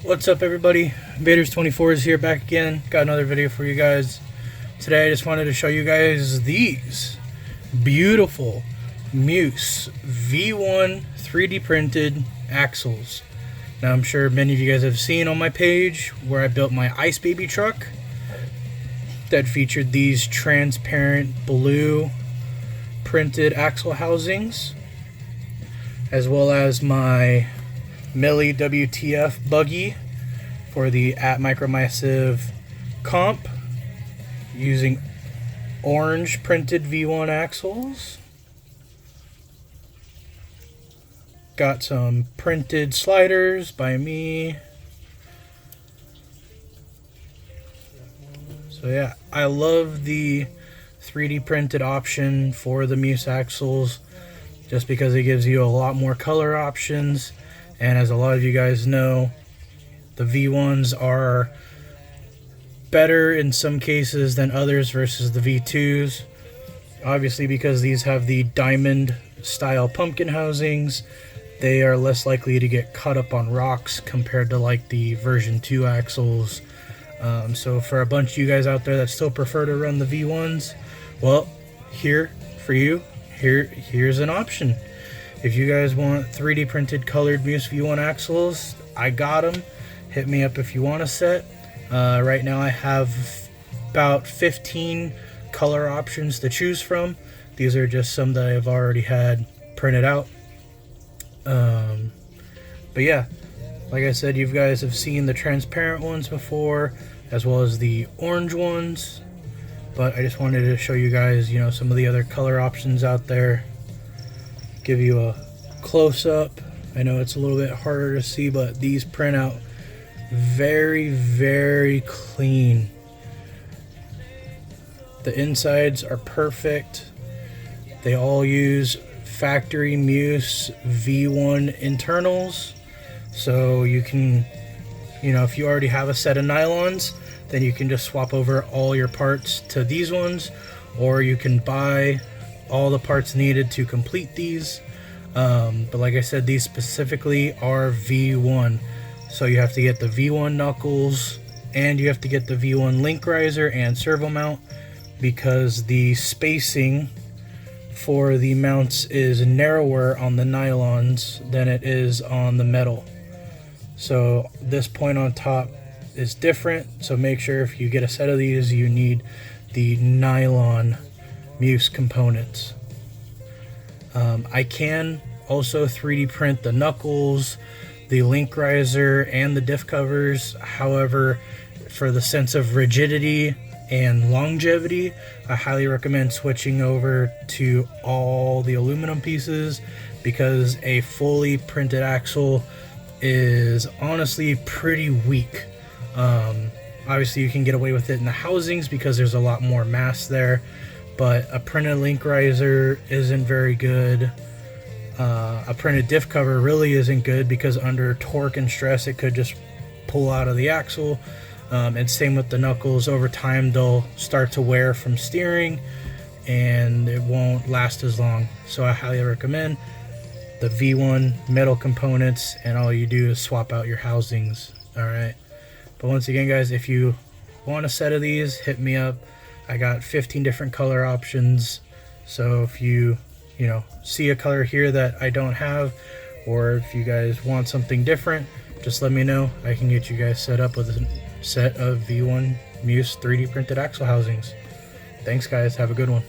What's up, everybody? Invaders24 is here back again. Got another video for you guys. Today I just wanted to show you guys these beautiful Muse V1 3D printed axles. Now I'm sure many of you guys have seen on my page where I built my Ice Baby truck that featured these transparent blue printed axle housings, as well as my Millie WTF buggy for the at Micromassive comp using orange printed V1 axles. Got some printed sliders by me. So yeah, I love the 3D printed option for the Muse axles just because it gives you a lot more color options. And as a lot of you guys know, the V1s are better in some cases than others versus the V2s. Obviously, because these have the diamond style pumpkin housings, they are less likely to get cut up on rocks compared to like the version 2 axles. So for a bunch of you guys out there that still prefer to run the V1s, well, here for you, here's an option. If you guys want 3D printed colored Muse V1 axles, I got them. Hit me up if you want a set. Right now I have about 15 color options to choose from. These are just some that I've already had printed out. But yeah, like I said, you guys have seen the transparent ones before, as well as the orange ones. But I just wanted to show you guys, some of the other color options out there. Give you a close-up. I know it's a little bit harder to see, but these print out very, very clean. The insides are perfect. They all use factory Muse V1 internals, so you can, if you already have a set of nylons, then you can just swap over all your parts to these ones, or you can buy all the parts needed to complete these. But like I said, these specifically are V1, so you have to get the V1 knuckles and you have to get the V1 link riser and servo mount, because the spacing for the mounts is narrower on the nylons than it is on the metal. So this point on top is different, so make sure if you get a set of these, you need the nylon Muse components. I can also 3D print the knuckles, the link riser, and the diff covers. However, for the sense of rigidity and longevity, I highly recommend switching over to all the aluminum pieces, because a fully printed axle is honestly pretty weak. Obviously you can get away with it in the housings because there's a lot more mass there, but a printed link riser isn't very good. A printed diff cover really isn't good because under torque and stress it could just pull out of the axle. And same with the knuckles. Over time they'll start to wear from steering and it won't last as long. So I highly recommend the V1 metal components, and all you do is swap out your housings. Alright, but once again guys, if you want a set of these, hit me up. I got 15 different color options, so if you see a color here that I don't have, or if you guys want something different, just let me know. I can get you guys set up with a set of V1 Muse 3D printed axle housings. Thanks guys, have a good one.